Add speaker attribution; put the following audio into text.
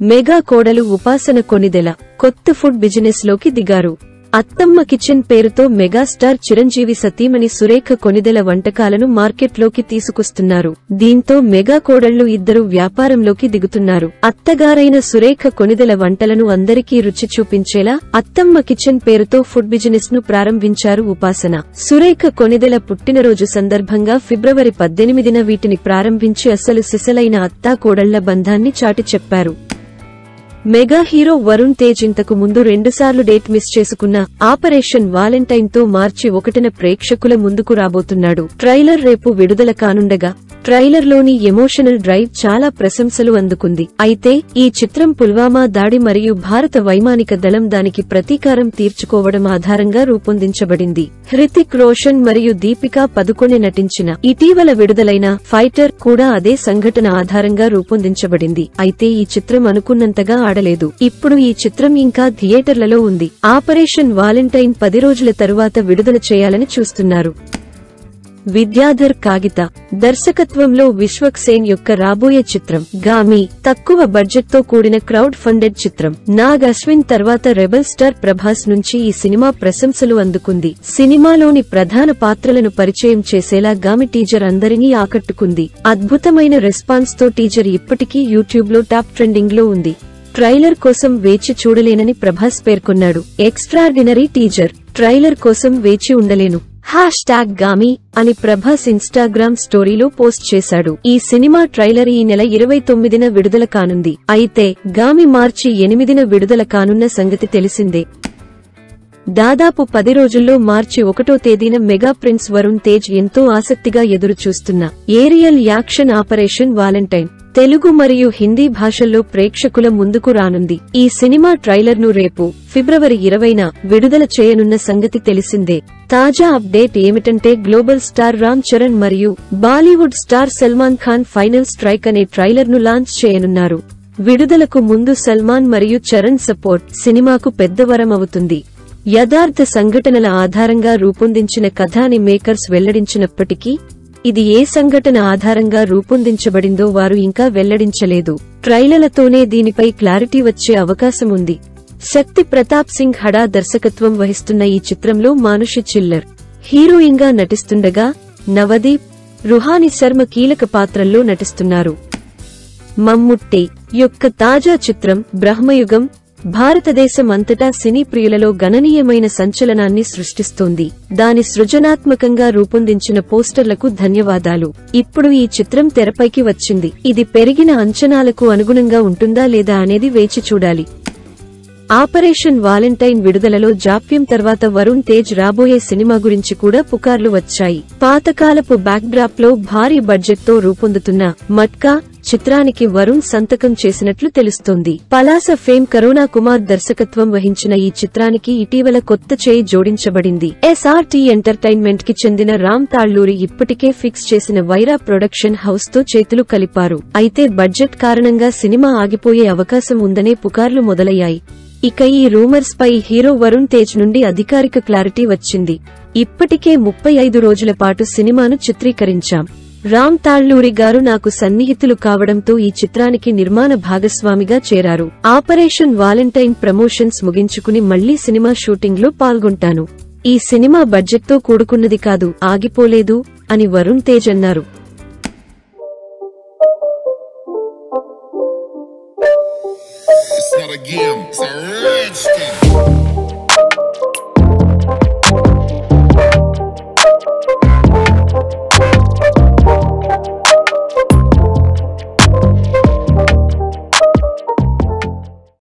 Speaker 1: Mega కోడలు ఉపాసన కొణిదెల కొత్త ఫుడ్ బిజినెస్ లోకి దిగారు. అత్తమ్మ కిచెన్ పేరుతో మెగాస్టార్ చిరంజీవి సతీమణి సురేఖ కొణిదెల వంటకాలను మార్కెట్లోకి తీసుకొస్తున్నారు. దీంతో మెగా కోడళ్లు ఇద్దరు వ్యాపారంలోకి దిగుతున్నారు. అత్తగారైన సురేఖ కొణిదెల వంటలను అందరికీ రుచి చూపించేలా అత్తమ్మ కిచెన్ పేరుతో ఫుడ్ బిజినెస్ ను ప్రారంభించారు ఉపాసన. సురేఖ కొణిదెల పుట్టినరోజు సందర్భంగా ఫిబ్రవరి 18న వీటిని ప్రారంభించి అసలు సిసలైన అత్తా కోడళ్ల బంధాన్ని చాటి చెప్పారు. మెగా హీరో వరుణ్ తేజ్ ఇంతకు ముందు 2 సార్లు డేట్ మిస్ చేసుకున్న ఆపరేషన్ వాలెంటైన్ తో మార్చి 1న ప్రేక్షకుల ముందుకు రాబోతున్నాడు. ట్రైలర్ రేపు విడుదల కానుండగా ట్రైలర్లోని ఎమోషనల్ డ్రైవ్ చాలా ప్రశంసలు అందుకుంది. అయితే ఈ చిత్రం పుల్వామా దాడి మరియు భారత వైమానిక దళం దానికి ప్రతీకారం తీర్చుకోవడం ఆధారంగా రూపొందించబడింది. హృతిక్ రోషన్ మరియు దీపికా పదుకొనె నటించిన ఇటీవల విడుదలైన ఫైటర్ కూడా అదే సంఘటన ఆధారంగా రూపొందించబడింది. అయితే ఈ చిత్రం అనుకున్నంతగా ఆడలేదు. ఇప్పుడు ఈ చిత్రం ఇంకా థియేటర్లలో ఉంది. ఆపరేషన్ వాలెంటైన్ 10 రోజుల తరువాత విడుదల చేయాలని చూస్తున్నారు. విద్యాధర్ కాగిత దర్శకత్వంలో విశ్వక్ సేన్ యొక్క రాబోయే చిత్రం గామి తక్కువ బడ్జెట్ తో కూడిన క్రౌడ్ ఫండెడ్ చిత్రం. నాగ్ అశ్విన్ తర్వాత రెబల్ స్టార్ ప్రభాస్ నుంచి ఈ సినిమా ప్రశంసలు అందుకుంది. సినిమాలోని ప్రధాన పాత్రలను పరిచయం చేసేలా గామి టీజర్ అందరినీ ఆకట్టుకుంది. అద్భుతమైన రెస్పాన్స్ తో టీజర్ ఇప్పటికీ యూట్యూబ్ లో టాప్ ట్రెండింగ్ లో ఉంది. ట్రైలర్ కోసం వేచి చూడలేనని ప్రభాస్ పేర్కొన్నాడు. ఎక్స్ట్రార్డినరీ టీజర్, ట్రైలర్ కోసం వేచి ఉండలేను #గామి అని ప్రభాస్ ఇన్స్టాగ్రామ్ స్టోరీలో పోస్ట్ చేశాడు. ఈ సినిమా ట్రైలర్ ఈ నెల 29న విడుదల కానుంది. అయితే గామి మార్చి 8న విడుదల కానున్న సంగతి తెలిసిందే. దాదాపు 10 రోజుల్లో మార్చి 1వ తేదీన మెగా ప్రిన్స్ వరుణ్ తేజ్ ఎంతో ఆసక్తిగా ఎదురుచూస్తున్న aerial action operation Valentine Telugu మరియు హిందీ భాషల్లో ప్రేక్షకుల ముందుకు రానుంది. ఈ సినిమా ట్రైలర్ ను రేపు ఫిబ్రవరి 20న విడుదల చేయనున్న సంగతి తెలిసిందే. తాజా అప్డేట్ ఏమిటంటే గ్లోబల్ స్టార్ రామ్ చరణ్ మరియు Bollywood star Salman Khan final strike అనే ట్రైలర్ ను లాంచ్ చేయనున్నారు. విడుదలకు ముందు సల్మాన్ మరియు చరణ్ సపోర్ట్ సినిమాకు పెద్ద వరం అవుతుంది. యథార్థ సంఘటనల ఆధారంగా రూపొందించిన కథ అని మేకర్స్ వెల్లడించినప్పటికీ ఇది ఏ సంఘటన ఆధారంగా రూపొందించబడిందో వారు ఇంకా వెల్లడించలేదు. ట్రైలర్లతోనే దీనిపై క్లారిటీ వచ్చే అవకాశం ఉంది. శక్తి ప్రతాప్ సింగ్ హడా దర్శకత్వం వహిస్తున్న ఈ చిత్రంలో మానుషి చిల్లర్ హీరోయిన్ గా నటిస్తుండగా నవదీప్, రుహాని శర్మ కీలక పాత్రల్లో నటిస్తున్నారు. మమ్ముట్టి యొక్క తాజా చిత్రం బ్రహ్మయుగం భారతదేశం అంతటా సినీ ప్రియులలో గణనీయమైన సంచలనాన్ని సృష్టిస్తోంది. దాని సృజనాత్మకంగా రూపొందించిన పోస్టర్లకు ధన్యవాదాలు. ఇప్పుడు ఈ చిత్రం తెరపైకి వచ్చింది. ఇది పెరిగిన అంచనాలకు అనుగుణంగా ఉంటుందా లేదా అనేది వేచి చూడాలి. ఆపరేషన్ వాలెంటైన్ విడుదలలో జాప్యం తర్వాత వరుణ్ తేజ్ రాబోయే సినిమా గురించి కూడా పుకార్లు వచ్చాయి. పాతకాలపు బ్యాక్డ్రాప్ లో భారీ బడ్జెట్ తో రూపొందుతున్న మట్కా చిత్రానికి వరుణ్ సంతకం చేసినట్లు తెలుస్తోంది. పలాస ఫేమ్ కరుణా కుమార్ దర్శకత్వం వహించిన ఈ చిత్రానికి ఇటీవల కొత్త చేయి జోడించబడింది. ఎస్ఆర్టీ ఎంటర్టైన్మెంట్ కి చెందిన రామ్ తాళ్లూరి ఇప్పటికే ఫిక్స్ చేసిన వైరా ప్రొడక్షన్ హౌస్ తో చేతులు కలిపారు. అయితే బడ్జెట్ కారణంగా సినిమా ఆగిపోయే అవకాశం ఉందనే పుకార్లు మొదలయ్యాయి. ఇక ఈ రూమర్స్ పై హీరో వరుణ్ తేజ్ నుండి అధికారిక క్లారిటీ వచ్చింది. ఇప్పటికే 35 రోజుల పాటు సినిమాను చిత్రీకరించాం. రామ్ తాళ్లూరి గారు నాకు సన్నిహితులు కావడంతో ఈ చిత్రానికి నిర్మాణ భాగస్వామిగా చేరారు. ఆపరేషన్ వాలెంటైన్ ప్రమోషన్స్ ముగించుకుని మళ్లీ సినిమా షూటింగ్ లో పాల్గొంటాను. ఈ సినిమా బడ్జెట్ తో కూడుకున్నది కాదు, ఆగిపోలేదు అని వరుణ్ తేజ్ అన్నారు.
Speaker 2: It's not a game, it's a rich thing.